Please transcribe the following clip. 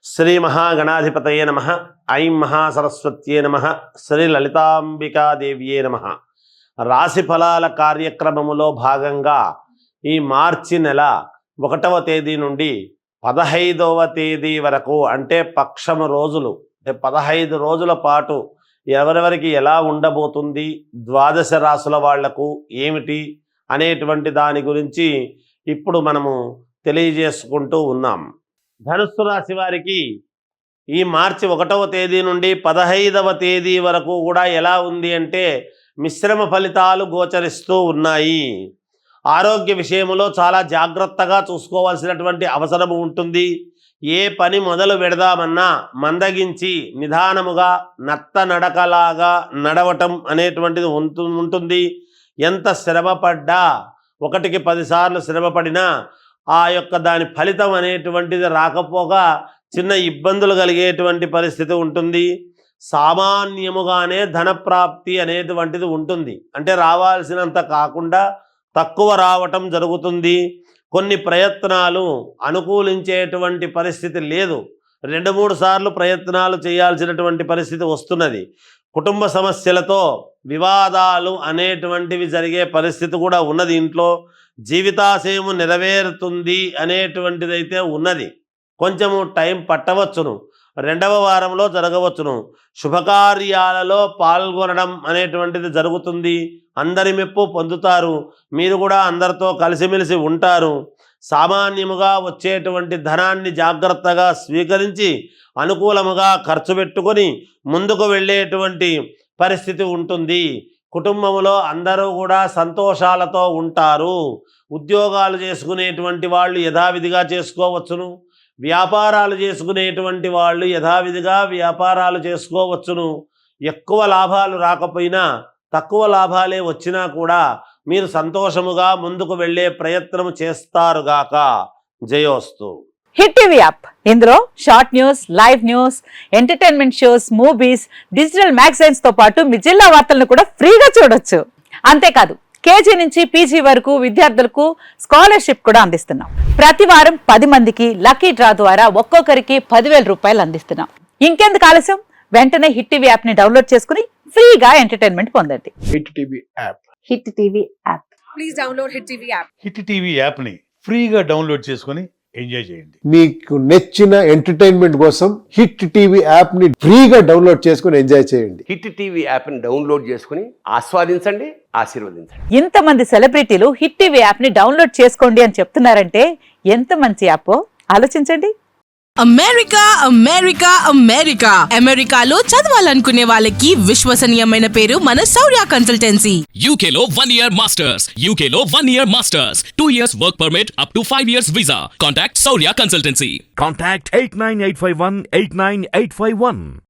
శ్రీ మహాగణాధిపతయే నమః. ఐం మహాసరస్వత్యే నమః. శ్రీ లలితాంబికాదేవ్యే నమః. రాశి ఫలాల కార్యక్రమములో భాగంగా ఈ మార్చి నెల 1వ తేదీ నుండి 15వ తేదీ వరకు అంటే పక్షము రోజులు, అంటే 15 రోజుల పాటు ఎవరెవరికి ఎలా ఉండబోతుంది, ద్వాదశ రాశుల వాళ్లకు ఏమిటి అనేటువంటి దాని గురించి ఇప్పుడు మనము తెలియజేసుకుంటూ ఉన్నాం. ధనుస్సు రాశి వారికి ఈ మార్చి 1వ తేదీ నుండి 15వ తేదీ వరకు కూడా ఎలా ఉంది అంటే మిశ్రమ ఫలితాలు గోచరిస్తూ ఉన్నాయి. ఆరోగ్య విషయంలో చాలా జాగ్రత్తగా చూసుకోవాల్సినటువంటి అవసరం ఉంటుంది. ఏ పని మొదలు పెడదామన్నా మందగించి నిదానముగా నత్త నడకలాగా నడవటం అనేటువంటిది ఉంటుంది. ఎంత శ్రమపడ్డా, 1కి 10 సార్లు శ్రమపడినా ఆ యొక్క దాని ఫలితం అనేటువంటిది రాకపోగా చిన్న ఇబ్బందులు కలిగేటువంటి పరిస్థితి ఉంటుంది. సామాన్యముగానే ధనప్రాప్తి అనేటువంటిది ఉంటుంది. అంటే రావాల్సినంత కాకుండా తక్కువ రావటం జరుగుతుంది. కొన్ని ప్రయత్నాలు అనుకూలించేటువంటి పరిస్థితి లేదు. 2-3 సార్లు ప్రయత్నాలు చేయాల్సినటువంటి పరిస్థితి వస్తున్నది. కుటుంబ సమస్యలతో వివాదాలు అనేటువంటివి జరిగే పరిస్థితి కూడా ఉన్నది. ఇంట్లో జీవితాశయము నెరవేరుతుంది అనేటువంటిదైతే ఉన్నది. కొంచెము టైం పట్టవచ్చును, 2వ వారంలో జరగవచ్చును. శుభకార్యాలలో పాల్గొనడం అనేటువంటిది జరుగుతుంది. అందరి మెప్పు పొందుతారు. మీరు కూడా అందరితో కలిసిమెలిసి ఉంటారు. సామాన్యముగా వచ్చేటువంటి ధనాన్ని జాగ్రత్తగా స్వీకరించి అనుకూలముగా ఖర్చు పెట్టుకొని ముందుకు వెళ్ళేటువంటి పరిస్థితి ఉంటుంది. కుటుంబంలో అందరూ కూడా సంతోషాలతో ఉంటారు. ఉద్యోగాలు చేసుకునేటువంటి వాళ్ళు యథావిధిగా చేసుకోవచ్చును. వ్యాపారాలు చేసుకునేటువంటి వాళ్ళు యథావిధిగా వ్యాపారాలు చేసుకోవచ్చును. ఎక్కువ లాభాలు రాకపోయినా తక్కువ లాభాలే వచ్చినా కూడా మీరు సంతోషముగా ముందుకు వెళ్ళే ప్రయత్నం చేస్తారుగాక. జయోస్తు. హిట్ టీవీ యాప్, ఇందులో short news, live news, entertainment shows, movies, digital magazines తో పాటు మీ జిల్లా వార్తలను కూడా ఫ్రీగా చూడొచ్చు. అంతేకాదు కేజీ నుంచి పీజీ వరకు విద్యార్థులకు స్కాలర్షిప్ కూడా అందిస్తున్నాం. ప్రతి వారం 10 మందికి లక్కీ డ్రా ద్వారా ఒక్కొక్కరికి 10,000 రూపాయలు అందిస్తున్నాం. ఇంకెందుకు ఆలస్యం, వెంటనే హిట్ టీవీ యాప్ ని డౌన్లోడ్ చేసుకుని ఫ్రీగా ఎంటర్టైన్మెంట్ పొందండి. Hit TV app. Hit TV app. Please download hit TV app. Hit TV app ని ఫ్రీగా డౌన్లోడ్ చేసుకుని ఎంజాయ్ చేయండి. మీకు నచ్చిన ఎంటర్టైన్మెంట్ కోసం హిట్ టీవీ యాప్ ని ఫ్రీగా డౌన్లోడ్ చేసుకుని ఎంజాయ్ చేయండి. హిట్ టీవీ యాప్ ని డౌన్లోడ్ చేసుకుని ఆస్వాదించండి, ఆశీర్వదించండి. ఇంతమంది సెలబ్రిటీలు హిట్ టీవీ యాప్ ని డౌన్లోడ్ చేసుకోండి అని చెప్తున్నారంటే ఎంత మంచి యాప్ ఆలోచించండి. అమెరికా అమెరికా అమెరికా అమెరికాలో చదవాలనుకునే వాళ్ళకి విశ్వసనీయమైన పేరు మన శౌర్య కన్సల్టెన్సీ. UK లో 1 year masters. UK లో 1 year masters. 2 years work permit up to 5 years visa. Contact Saurya Consultancy. Contact 89851 89851.